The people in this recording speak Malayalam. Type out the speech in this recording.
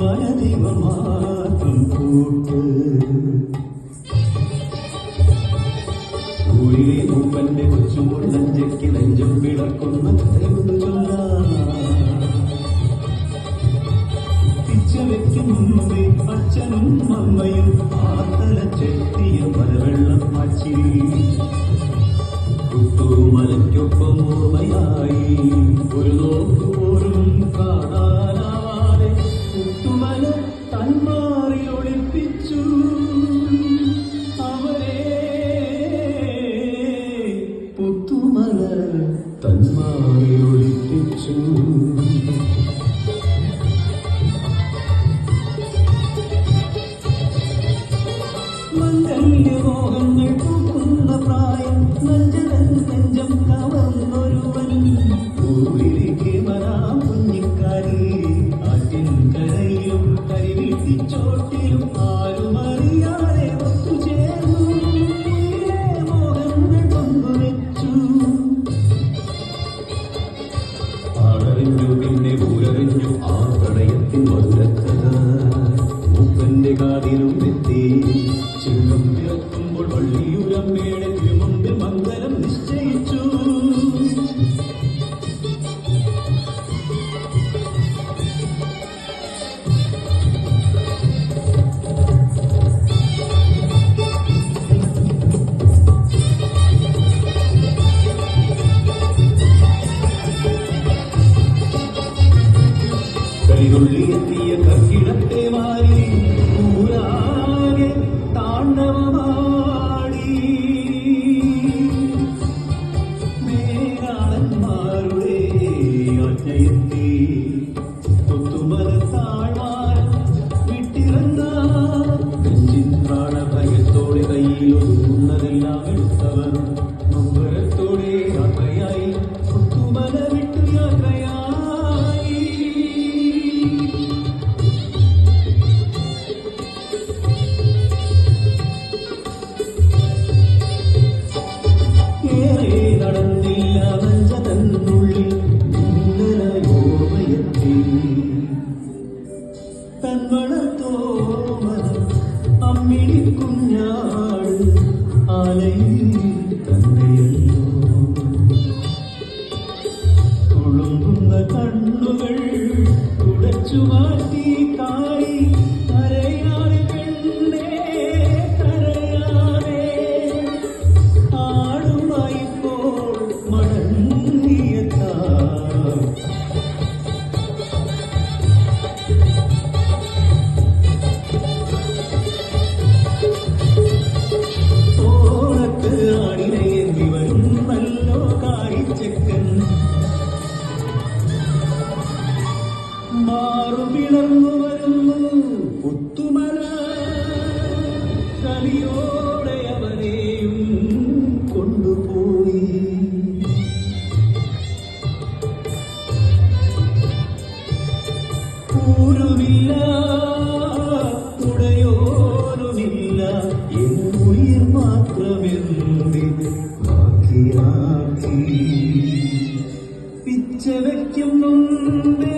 മനദിവമാർക്കും കൂട്ട് ൂരിലെ മൂപ്പന്റെ കൊച്ചുമുള്ളഞ്ചയ്ക്ക് നെഞ്ചം പിളർക്കുന്ന കഥയൊന്നു ചൊല്ലാം. പിച്ചവയ്ക്കും മുമ്പേ അച്ഛനും അമ്മയും ആത്തല ചെത്തിയ മലവെള്ളം മാച്ചി കുത്തുമലയ്ക്കൊപ്പം ഓർമ്മയായി ഒരു നോക്ക് പോലും കാണാനാവാതെ കുത്തുമല തന്മാറിൽ ഒളിപ്പിച്ചു അവരെ. പുത്തുമല തന്മാറിൽ ഒളിപ്പിച്ചു. മംഗല്യമോഹങ്ങൾ പൂക്കുന്ന പ്രായം നഞ്ചതൻ നെഞ്ചം കവർന്നൊരുവൻ ൂരിലേക്ക് വരാം കുഞ്ഞിക്കാരി. ആറ്റിൻ കരയിലും കരിവീട്ടിച്ചോട്ടിലും ആരും അറിയാതെ ഒത്തുചേർന്നു മോഹങ്ങൾ പങ്കുവെച്ചു. ആടറിഞ്ഞു പിന്നെ ഊരറിഞ്ഞു ആ പ്രണയത്തിൻ മധുരക്കഥ മൂപ്പന്റെ കാതിലും എത്തി. ചിങ്ങം പിറക്കുമ്പോൾ വള്ളിയുരമ്മയുടെ തിരുമുമ്പിൽ മംഗലം നിശ്ചയിച്ചു. കരിതുള്ളിയെത്തിയ കർക്കിടത്തെ മാറി ൂരാകെ താണ്ഡവമാടി. മേലാളന്മാരുടെ ആജ്ഞയെത്തി കൊത്തുമല താഴ്വാരം വിട്ടിറങ്ങാൻ. നെഞ്ചിൻ പ്രാണഭയത്തോടെ കയ്യിലൊതുങ്ങുന്നതെല്ലാം എടുത്തവർ നൊമ്പരത്തോടെ യാത്രയായി കൊത്തുമല വിട്ടു യാത്രയായി. നടന്നില്ല വഞ്ചതന്നുള്ളിൽ നിന്നലയോർമ്മയെത്തി. തൻവളത്തോമനം അമ്മിണി കുഞ്ഞാട് ആലയിൽ തന്നെയല്ലോ. തുളുമ്പുന്ന കണ്ണുകൾ തുടച്ചു മാറ്റി കായി കരയാതെ പെണ്ണേ കരയാതെ. ആടുമായിപ്പോൾ മടങ്ങിയെത്താ ഓണത്ത് ആടിനയേന്തി വരും നല്ലോ കാരിച്ചക്കൻ. മാറുപിളർന്നു വരുന്നു പുത്തുമല കലിയോടെ അവരെയും കൊണ്ടുപോയി. ൂരുമില്ല ഉടയോരുമില്ല എൻ ഉയിർ മാത്രമെന്തി ബാക്കിയാക്കി. പിച്ചവയ്ക്കും മുമ്പേ